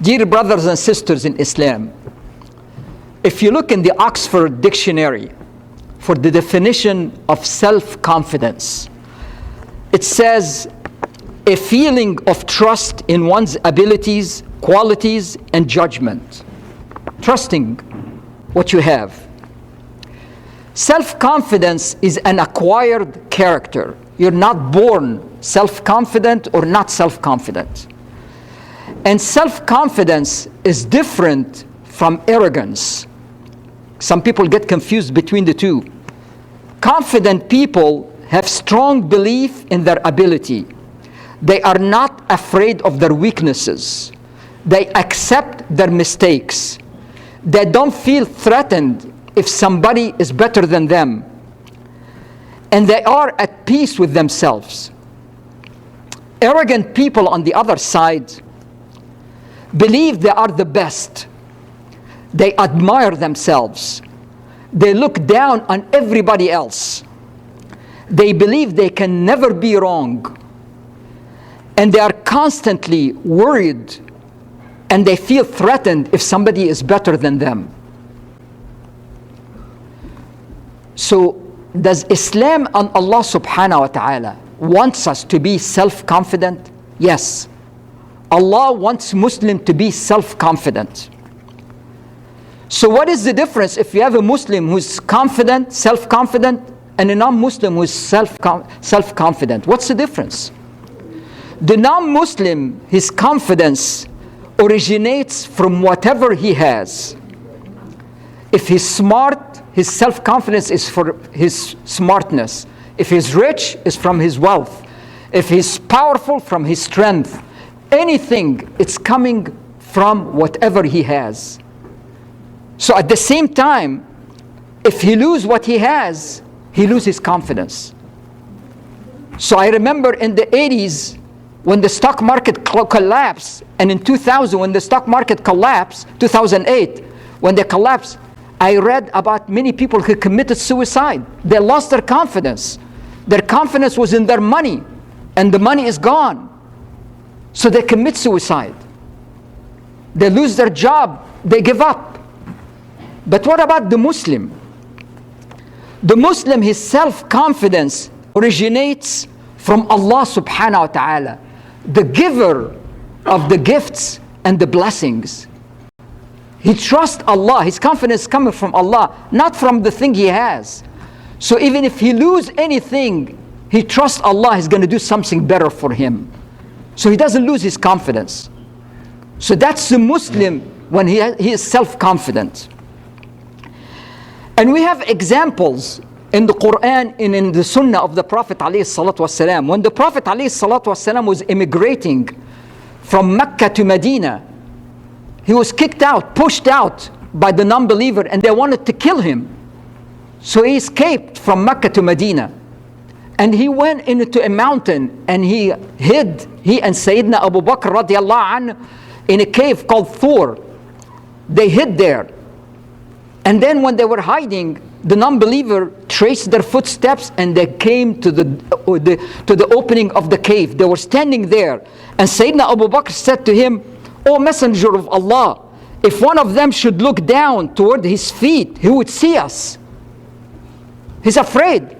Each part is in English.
Dear brothers and sisters in Islam, if you look in the Oxford Dictionary for the definition of self-confidence, it says a feeling of trust in one's abilities, qualities, and judgment. Trusting what you have. Self-confidence is an acquired character. You're not born self-confident or not self-confident. And self-confidence is different from arrogance. Some people get confused between the two. Confident people have strong belief in their ability. They are not afraid of their weaknesses. They accept their mistakes. They don't feel threatened if somebody is better than them. And they are at peace with themselves. Arrogant people, on the other side, believe they are the best. They admire themselves. They look down on everybody else. They believe they can never be wrong. And they are constantly worried, and they feel threatened if somebody is better than them. So, does Islam and Allah subhanahu wa ta'ala wants us to be self-confident? Yes. Allah wants Muslim to be self-confident. So what is the difference if you have a Muslim who's confident, self-confident, and a non-Muslim who's self-confident? What's the difference? The non-Muslim, his confidence originates from whatever he has. If he's smart, his self-confidence is for his smartness. If he's rich, it's from his wealth. If he's powerful, from his strength. Anything, it's coming from whatever he has. So at the same time, if he loses what he has, he loses his confidence. So I remember in the 80s, when the stock market collapsed, and in 2000, when the stock market collapsed, 2008, when they collapsed, I read about many people who committed suicide. They lost their confidence. Their confidence was in their money, and the money is gone. So they commit suicide. They lose their job. They give up. But what about the Muslim? The Muslim, his self-confidence originates from Allah subhanahu wa ta'ala, the giver of the gifts and the blessings. He trusts Allah. His confidence is coming from Allah, not from the thing he has. So even if he loses anything, he trusts Allah is going to do something better for him. So he doesn't lose his confidence. So that's the Muslim when he is self-confident. And we have examples in the Quran and in the Sunnah of the Prophet ﷺ. When the Prophet ﷺ was immigrating from Mecca to Medina, he was kicked out, pushed out by the non-believer, and they wanted to kill him. So he escaped from Mecca to Medina. And he went into a mountain and he hid, he and Sayyidina Abu Bakr radiallahu anhu, in a cave called Thur. They hid there. And then when they were hiding, the non-believer traced their footsteps and they came to the opening of the cave. They were standing there. And Sayyidina Abu Bakr said to him, "O Messenger of Allah, if one of them should look down toward his feet, he would see us." He's afraid.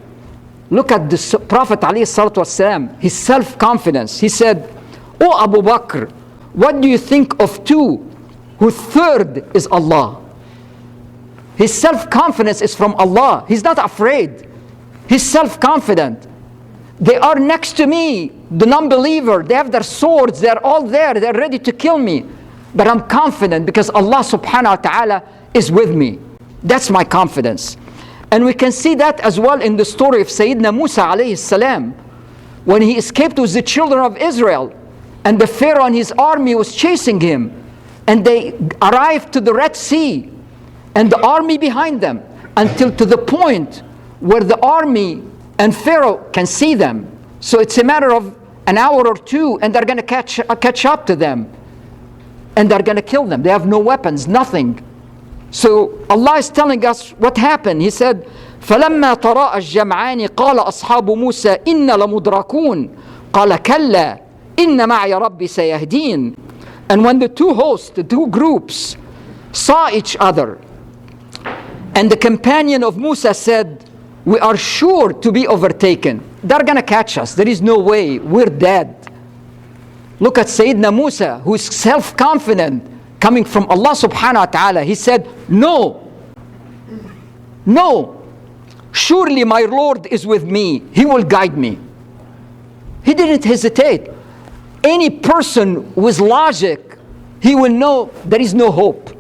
Look at the Prophet ﷺ, his self-confidence. He said, "O Abu Bakr, what do you think of two whose third is Allah?" His self-confidence is from Allah. He's not afraid. He's self-confident. They are next to me, the non-believer. They have their swords. They're all there. They're ready to kill me. But I'm confident because Allah subhanahu wa ta'ala is with me. That's my confidence. And we can see that as well in the story of Sayyidina Musa alayhi salam, when he escaped with the children of Israel, and the Pharaoh and his army was chasing him, and they arrived to the Red Sea, and the army behind them, until to the point where the army and Pharaoh can see them. So it's a matter of an hour or two, and they're going to catch up to them, and they're going to kill them. They have no weapons, nothing. So Allah is telling us what happened. He said, فَلَمَّا تَرَاءَ الجَّمْعَانِ قَالَ أَصْحَابُ مُوسَى إِنَّ لَمُدْرَكُونَ قَالَ كَلَّا إِنَّ مَعِيَ رَبِّي سَيَهْدِينَ And when the two hosts, the two groups, saw each other, and the companion of Musa said, we are sure to be overtaken. They're going to catch us. There is no way. We're dead. Look at Sayyidina Musa, who is self-confident, coming from Allah subhanahu wa ta'ala. He said, no, no, surely my Lord is with me. He will guide me. He didn't hesitate. Any person with logic, he will know there is no hope.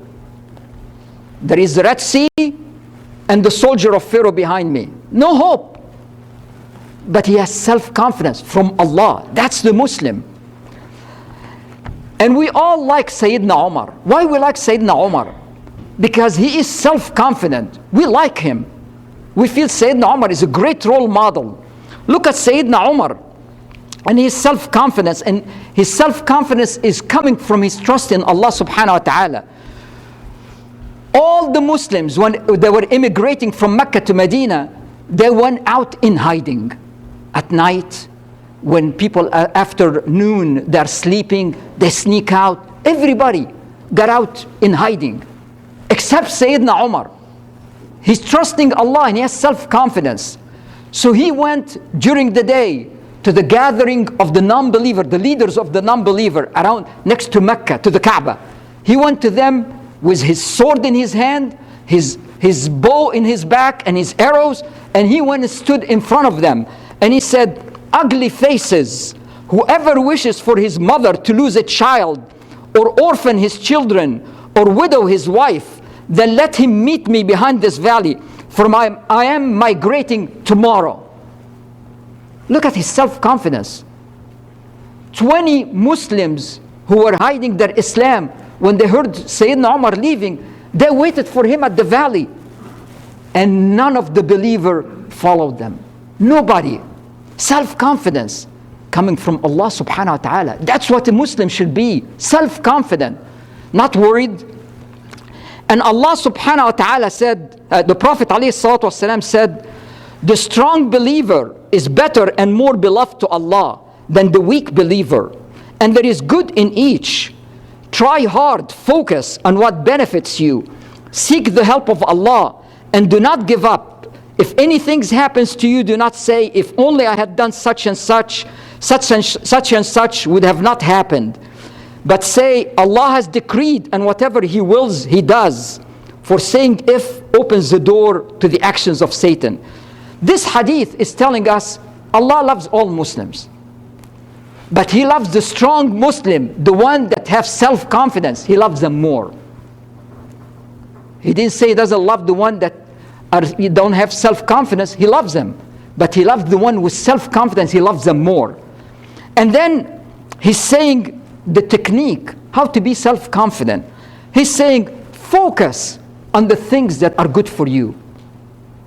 There is the Red Sea and the soldier of Pharaoh behind me. No hope. But he has self-confidence from Allah. That's the Muslim. And we all like Sayyidina Umar. Why we like Sayyidina Umar? Because he is self-confident. We like him. We feel Sayyidina Umar is a great role model. Look at Sayyidina Umar and his self-confidence. And his self-confidence is coming from his trust in Allah subhanahu wa ta'ala. All the Muslims, when they were immigrating from Mecca to Medina, they went out in hiding. At night, when people after noon, they're sleeping, they sneak out. Everybody got out in hiding, except Sayyidina Umar. He's trusting Allah and he has self-confidence. So he went during the day to the gathering of the non-believer, the leaders of the non-believer around next to Mecca, to the Kaaba. He went to them with his sword in his hand, his bow in his back, and his arrows, and he went and stood in front of them. And he said, ugly faces, whoever wishes for his mother to lose a child, or orphan his children, or widow his wife, then let him meet me behind this valley, for I am migrating tomorrow. Look at his self-confidence. 20 Muslims who were hiding their Islam, when they heard Sayyidina Umar leaving, they waited for him at the valley. And none of the believer followed them. Nobody. Self-confidence coming from Allah subhanahu wa ta'ala. That's what a Muslim should be. Self-confident, not worried. And Allah subhanahu wa ta'ala said, the Prophet alayhi salatu wasalam said, the strong believer is better and more beloved to Allah than the weak believer. And there is good in each. Try hard, focus on what benefits you. Seek the help of Allah and do not give up. If anything happens to you, do not say, if only I had done such and such, such and such would have not happened. But say, Allah has decreed, and whatever He wills, He does. For saying if opens the door to the actions of Satan. This hadith is telling us Allah loves all Muslims. But He loves the strong Muslim, the one that has self-confidence. He loves them more. He didn't say He doesn't love the one that don't have self-confidence. He loves them. But He loves the one with self-confidence. He loves them more. And then He's saying the technique, how to be self-confident. He's saying focus on the things that are good for you.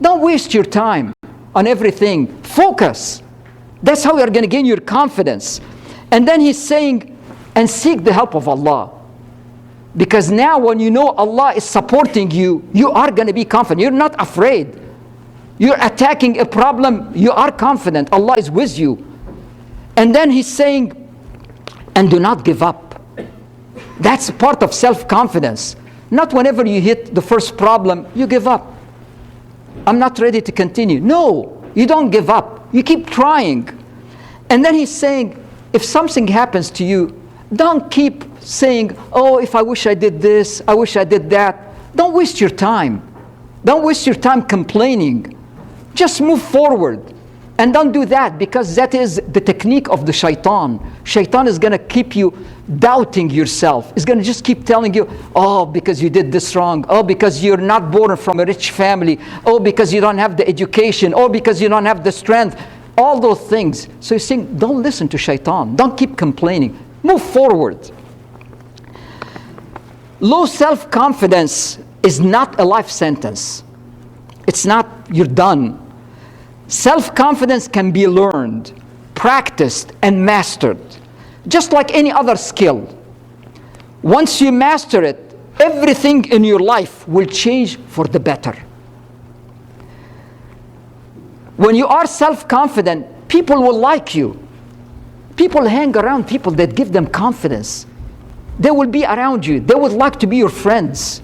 Don't waste your time on everything. Focus. That's how you're going to gain your confidence. And then He's saying, and seek the help of Allah. Because now when you know Allah is supporting you, you are going to be confident. You're not afraid. You're attacking a problem, you are confident. Allah is with you. And then He's saying, and do not give up. That's part of self-confidence. Not whenever you hit the first problem, you give up. I'm not ready to continue. No, you don't give up. You keep trying. And then He's saying, if something happens to you, don't keep saying, oh, if I wish I did this, I wish I did that. Don't waste your time. Don't waste your time complaining. Just move forward. And don't do that, because that is the technique of the shaitan. Shaitan is going to keep you doubting yourself. It's going to just keep telling you, oh, because you did this wrong. Oh, because you're not born from a rich family. Oh, because you don't have the education. Oh, because you don't have the strength. All those things. So you're saying, don't listen to shaitan. Don't keep complaining. Move forward. Low self-confidence is not a life sentence. It's not, you're done. Self-confidence can be learned, practiced, and mastered, just like any other skill. Once you master it, everything in your life will change for the better. When you are self-confident, people will like you. People hang around people that give them confidence. They will be around you. They would like to be your friends.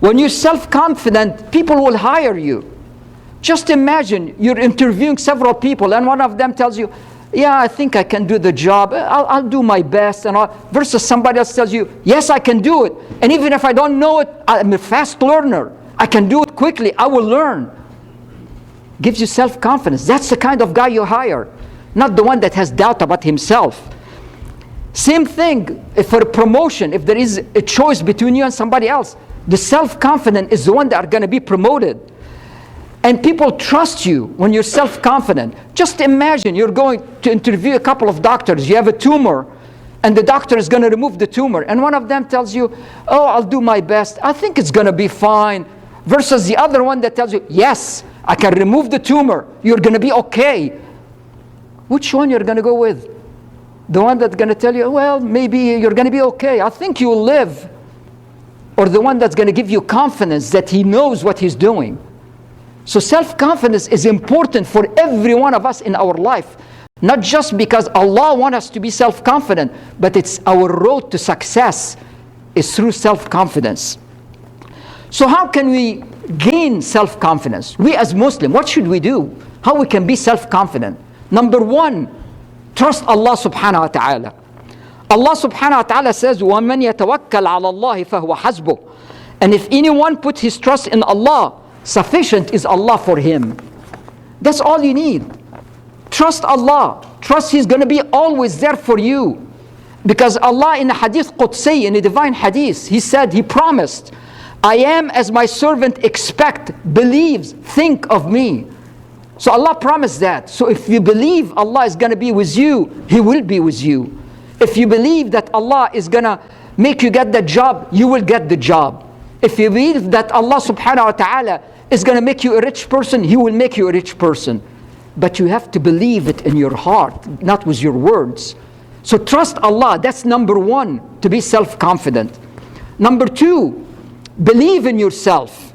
When you're self-confident, people will hire you. Just imagine you're interviewing several people and one of them tells you, yeah, I think I can do the job. I'll do my best. Versus somebody else tells you, yes, I can do it. And even if I don't know it, I'm a fast learner. I can do it quickly. I will learn. Gives you self-confidence. That's the kind of guy you hire, not the one that has doubt about himself. Same thing for a promotion. If there is a choice between you and somebody else, the self-confident is the one that are going to be promoted. And people trust you when you're self-confident. Just imagine you're going to interview a couple of doctors. You have a tumor, and the doctor is going to remove the tumor. And one of them tells you, oh, I'll do my best. I think it's going to be fine. Versus the other one that tells you, yes, I can remove the tumor. You're going to be okay. Which one you're going to go with? The one that's going to tell you, well, maybe you're going to be okay. I think you'll live. Or the one that's going to give you confidence that he knows what he's doing. So self-confidence is important for every one of us in our life. Not just because Allah wants us to be self-confident, but it's our road to success is through self-confidence. So how can we gain self-confidence? We as Muslims, what should we do? How we can be self-confident? Number one, trust Allah subhanahu wa ta'ala. Allah subhanahu wa ta'ala says, وَمَنْ يَتَوَكَّلْ عَلَى اللَّهِ فَهُوَ حَسْبُهُ. And if anyone puts his trust in Allah, sufficient is Allah for him. That's all you need. Trust Allah. Trust He's going to be always there for you. Because Allah in a hadith Qudsi, in a divine hadith, He said, He promised, I am as my servant expect, believes, think of me. So Allah promised that. So if you believe Allah is going to be with you, He will be with you. If you believe that Allah is going to make you get the job, you will get the job. If you believe that Allah subhanahu wa ta'ala is going to make you a rich person, He will make you a rich person. But you have to believe it in your heart, not with your words. So trust Allah. That's number one, to be self-confident. Number two, believe in yourself.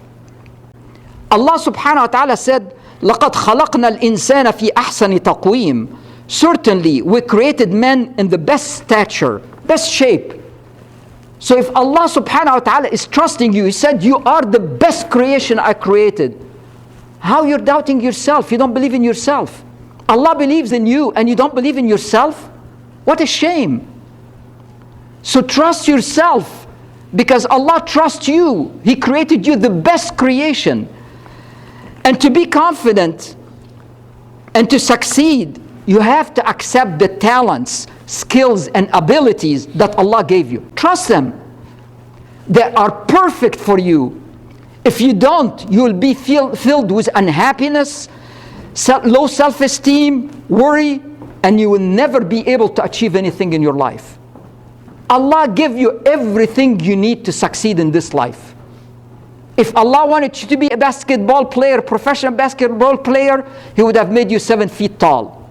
Allah subhanahu wa ta'ala said, لَقَدْ خَلَقْنَا الْإِنسَانَ فِي أَحْسَنِ تَقْوِيمٍ. Certainly, we created men in the best stature, best shape. So if Allah subhanahu wa ta'ala is trusting you, He said, you are the best creation I created. How you're doubting yourself? You don't believe in yourself. Allah believes in you and you don't believe in yourself? What a shame. So trust yourself, because Allah trusts you. He created you the best creation. And to be confident and to succeed, you have to accept the talents, skills, and abilities that Allah gave you. Trust them. They are perfect for you. If you don't, you will be filled with unhappiness, low self-esteem, worry, and you will never be able to achieve anything in your life. Allah gave you everything you need to succeed in this life. If Allah wanted you to be a basketball player, professional basketball player, He would have made you 7 feet tall.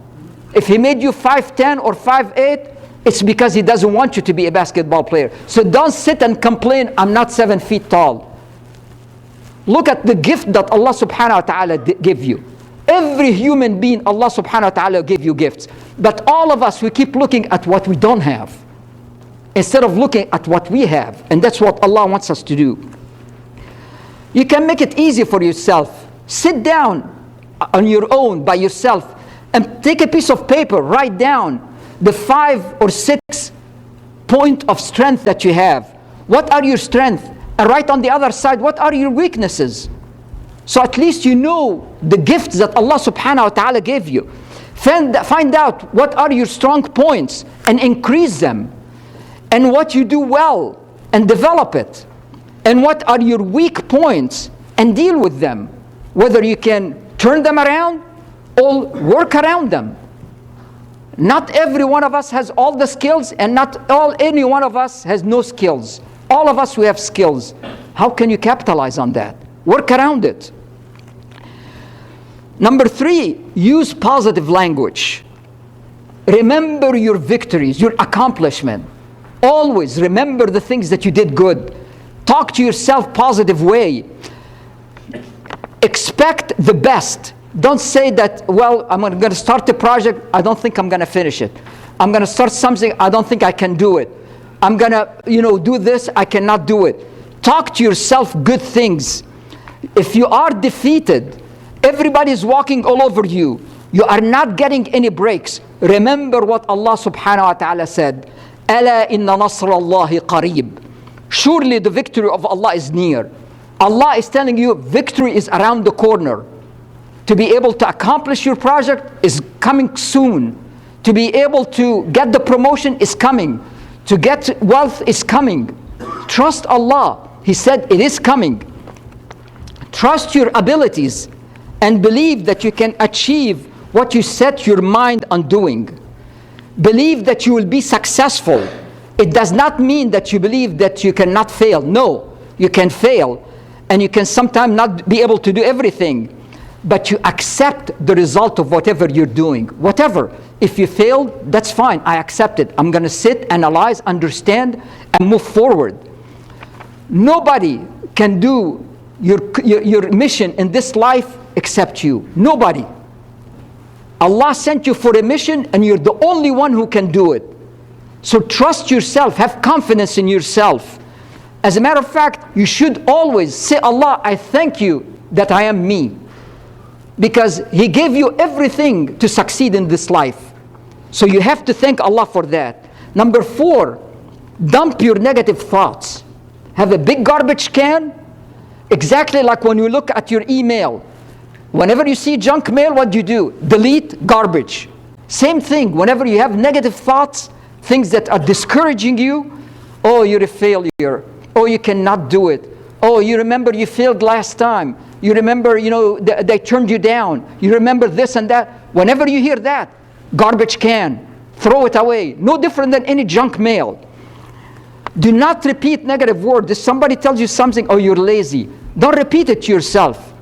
If He made you 5'10" or 5'8", it's because He doesn't want you to be a basketball player. So don't sit and complain, I'm not 7 feet tall. Look at the gift that Allah subhanahu wa ta'ala gave you. Every human being, Allah subhanahu wa ta'ala gave you gifts. But all of us, we keep looking at what we don't have, instead of looking at what we have. And that's what Allah wants us to do. You can make it easy for yourself. Sit down on your own, by yourself, and take a piece of paper, write down the 5 or 6 points of strength that you have. What are your strengths? And write on the other side, what are your weaknesses? So at least you know the gifts that Allah subhanahu wa ta'ala gave you. Find out what are your strong points and increase them. And what you do well and develop it. And what are your weak points and deal with them. Whether you can turn them around or work around them. Not every one of us has all the skills, and not any one of us has no skills. All of us, we have skills. How can you capitalize on that? Work around it. Number 3, use positive language. Remember your victories, your accomplishment. Always remember the things that you did good. Talk to yourself positive way. Expect the best. Don't say that, well, I'm going to start a project, I don't think I'm going to finish it. I'm going to start something, I don't think I can do it. I'm gonna, do this, I cannot do it. Talk to yourself good things. If you are defeated, everybody's walking all over you, you are not getting any breaks, remember what Allah subhanahu wa ta'ala said, أَلَا إِنَّ نَصْرَ اللَّهِ قَرِيبٌ. Surely the victory of Allah is near. Allah is telling you victory is around the corner. To be able to accomplish your project is coming soon. To be able to get the promotion is coming. To get wealth is coming. Trust Allah. He said it is coming. Trust your abilities and believe that you can achieve what you set your mind on doing. Believe that you will be successful. It does not mean that you believe that you cannot fail. No, you can fail and you can sometimes not be able to do everything, but you accept the result of whatever you're doing. Whatever. If you failed, that's fine. I accept it. I'm going to sit, analyze, understand, and move forward. Nobody can do your mission in this life except you. Nobody. Allah sent you for a mission and you're the only one who can do it. So trust yourself, have confidence in yourself. As a matter of fact, you should always say, Allah, I thank you that I am me. Because He gave you everything to succeed in this life. So you have to thank Allah for that. Number 4, dump your negative thoughts. Have a big garbage can, exactly like when you look at your email. Whenever you see junk mail, what do? Delete, garbage. Same thing, whenever you have negative thoughts, things that are discouraging you, oh, you're a failure. Oh, you cannot do it. Oh, you remember you failed last time. You remember, they turned you down. You remember this and that. Whenever you hear that, garbage can, throw it away. No different than any junk mail. Do not repeat negative words. If somebody tells you something, oh, you're lazy, don't repeat it to yourself.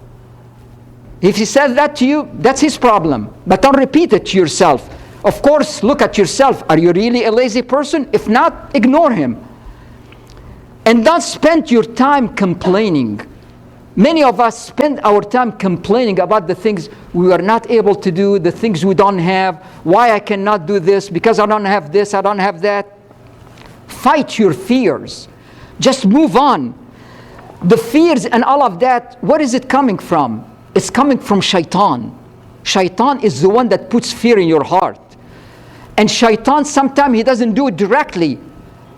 If he says that to you, that's his problem. But don't repeat it to yourself. Of course, look at yourself. Are you really a lazy person? If not, ignore him. And don't spend your time complaining. Many of us spend our time complaining about the things we are not able to do, the things we don't have, why I cannot do this, because I don't have this, I don't have that. Fight your fears. Just move on. The fears and all of that, where is it coming from? It's coming from shaitan. Shaitan is the one that puts fear in your heart. And shaitan, sometimes he doesn't do it directly.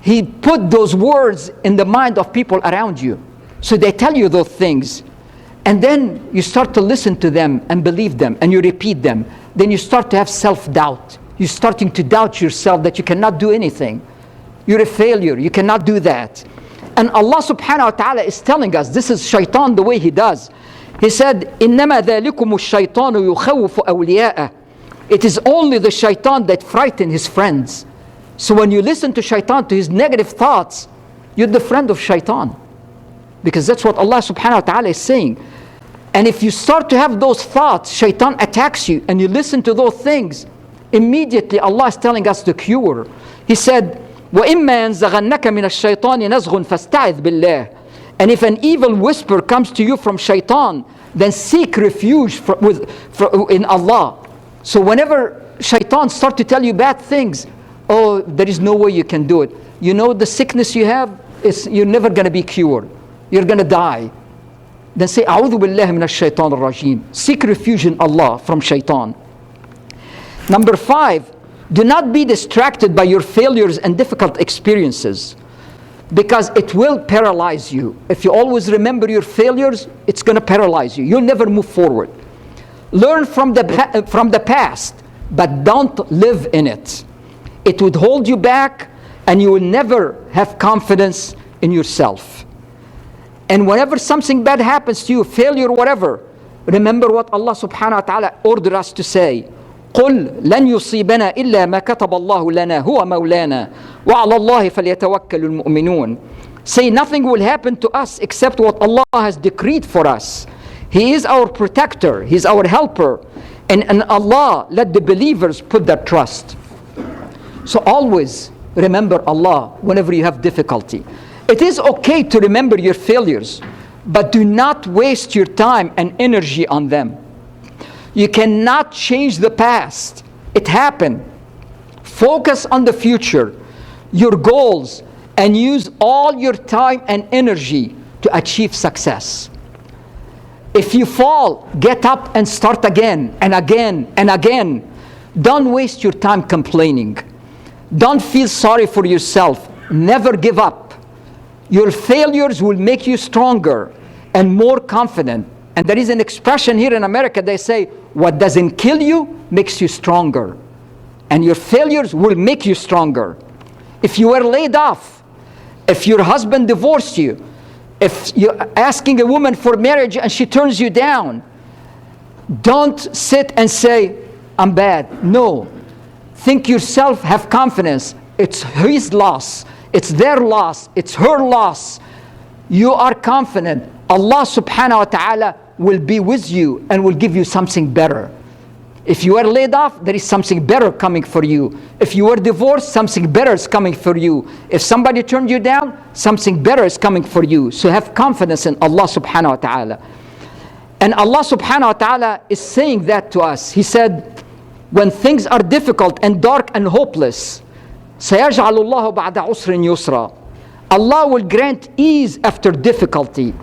He put those words in the mind of people around you. So they tell you those things. And then you start to listen to them and believe them and you repeat them. Then you start to have self-doubt. You're starting to doubt yourself that you cannot do anything. You're a failure. You cannot do that. And Allah subhanahu wa ta'ala is telling us, this is shaitan the way he does. He said, إِنَّمَا ذَلِكُمُ الشَّيْطَانُ يُخَوِّفُ أَوْلِيَاءَهُ. It is only the shaitan that frightens his friends. So when you listen to shaitan, to his negative thoughts, you're the friend of shaitan. Because that's what Allah subhanahu wa ta'ala is saying. And if you start to have those thoughts, shaitan attacks you, and you listen to those things, immediately Allah is telling us the cure. He said, وَإِمَّا يَنزَغَنَّكَ مِنَ الشَّيْطَانِ نَزْغٌ فَاسْتَعِذْ بِاللَّهِ. And if an evil whisper comes to you from shaitan, then seek refuge in Allah. So whenever shaitan starts to tell you bad things, oh, there is no way you can do it. You know the sickness you have, you're never going to be cured. You're going to die. Then say, أعوذ بالله من الشيطان الرجيم. Seek refuge in Allah from shaitan. Number 5, do not be distracted by your failures and difficult experiences, because it will paralyze you. If you always remember your failures, it's going to paralyze you. You'll never move forward. Learn from the past, but don't live in it. It would hold you back, and you will never have confidence in yourself. And whenever something bad happens to you, failure, whatever, remember what Allah subhanahu wa ta'ala ordered us to say. قُلْ لَنْ يُصِيبَنَا إِلَّا مَا كَتَبَ اللَّهُ لَنَا هُوَ مَوْلَانَا وَعَلَى اللَّهِ فَلْيَتَوَكَّلُ الْمُؤْمِنُونَ. Say nothing will happen to us except what Allah has decreed for us. He is our protector. He is our helper. And Allah, let the believers put their trust. So always remember Allah whenever you have difficulty. It is okay to remember your failures, but do not waste your time and energy on them. You cannot change the past. It happened. Focus on the future, your goals, and use all your time and energy to achieve success. If you fall, get up and start again and again and again. Don't waste your time complaining. Don't feel sorry for yourself. Never give up. Your failures will make you stronger and more confident. And there is an expression here in America, they say, what doesn't kill you makes you stronger. And your failures will make you stronger. If you were laid off, if your husband divorced you, if you're asking a woman for marriage and she turns you down, don't sit and say, I'm bad. No. Think yourself, have confidence. It's his loss. It's their loss. It's her loss. You are confident. Allah subhanahu wa ta'ala will be with you and will give you something better. If you are laid off, there is something better coming for you. If you were divorced, something better is coming for you. If somebody turned you down, something better is coming for you. So have confidence in Allah subhanahu wa ta'ala. And Allah subhanahu wa ta'ala is saying that to us. He said, when things are difficult and dark and hopeless, سَيَجْعَلُ اللَّهُ بَعْدَ عُسْرٍ يُسْرًا. Allah will grant ease after difficulty.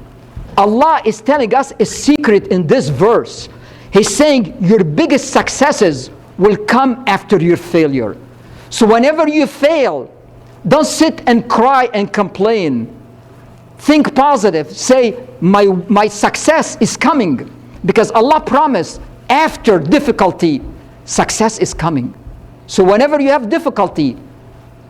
Allah is telling us a secret in this verse. He's saying your biggest successes will come after your failure. So whenever you fail, don't sit and cry and complain. Think positive. Say, my success is coming. Because Allah promised after difficulty, success is coming. So whenever you have difficulty,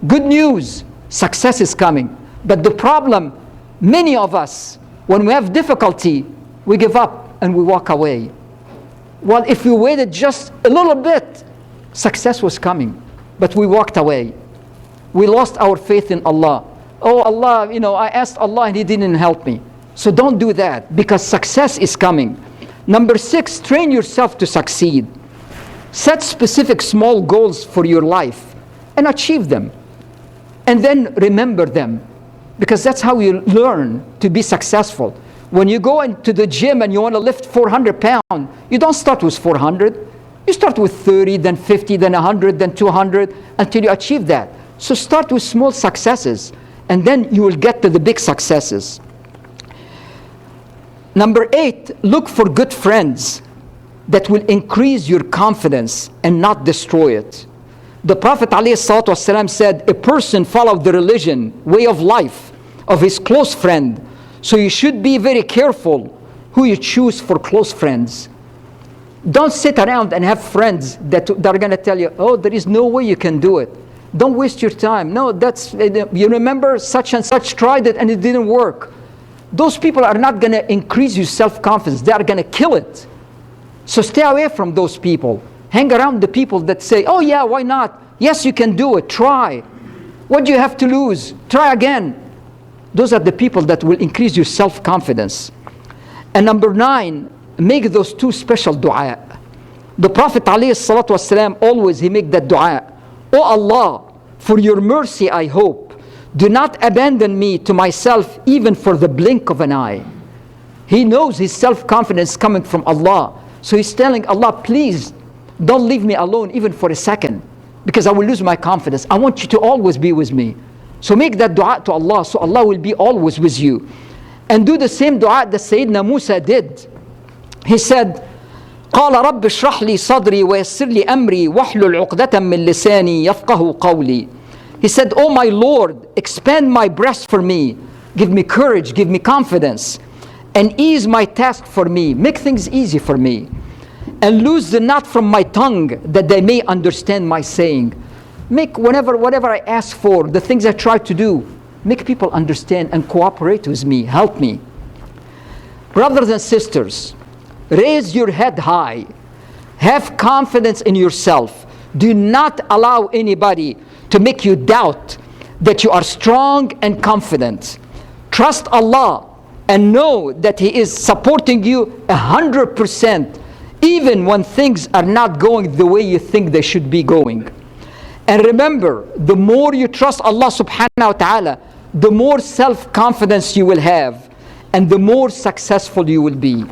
good news, success is coming. But the problem, many of us, when we have difficulty, we give up and we walk away. Well, if we waited just a little bit, success was coming. But we walked away. We lost our faith in Allah. Oh Allah, I asked Allah and He didn't help me. So don't do that, because success is coming. Number 6, train yourself to succeed. Set specific small goals for your life and achieve them. And then remember them, because that's how you learn to be successful. When you go into the gym and you want to lift 400 pounds, you don't start with 400. You start with 30, then 50, then 100, then 200, until you achieve that. So start with small successes, and then you will get to the big successes. Number 8, look for good friends that will increase your confidence and not destroy it. The Prophet ﷺ said, a person followed the religion, way of life of his close friend. So you should be very careful who you choose for close friends. Don't sit around and have friends that are going to tell you, oh, there is no way you can do it. Don't waste your time. No, you remember such and such tried it and it didn't work. Those people are not going to increase your self-confidence. They are going to kill it. So stay away from those people. Hang around the people that say, oh yeah, why not? Yes, you can do it. Try. What do you have to lose? Try again. Those are the people that will increase your self-confidence. And number 9, make those 2 special dua. The Prophet ﷺ always, he make that dua. Oh Allah, for your mercy I hope. Do not abandon me to myself even for the blink of an eye. He knows his self-confidence coming from Allah. So he's telling Allah, please don't leave me alone even for a second, because I will lose my confidence. I want you to always be with me. So make that dua to Allah, so Allah will be always with you. And do the same dua that Sayyidina Musa did. He said, قال رب اشرح لي صدري ويسر لي أمري واحلل عقدة من لساني يفقه قولي. He said, oh my Lord, expand my breast for me. Give me courage, give me confidence. And ease my task for me. Make things easy for me. And loose the knot from my tongue, that they may understand my saying. Make whatever I ask for, the things I try to do, make people understand and cooperate with me, help me. Brothers and sisters, raise your head high. Have confidence in yourself. Do not allow anybody to make you doubt that you are strong and confident. Trust Allah and know that He is supporting you 100%, even when things are not going the way you think they should be going. And remember, the more you trust Allah subhanahu wa ta'ala, the more self-confidence you will have, and the more successful you will be.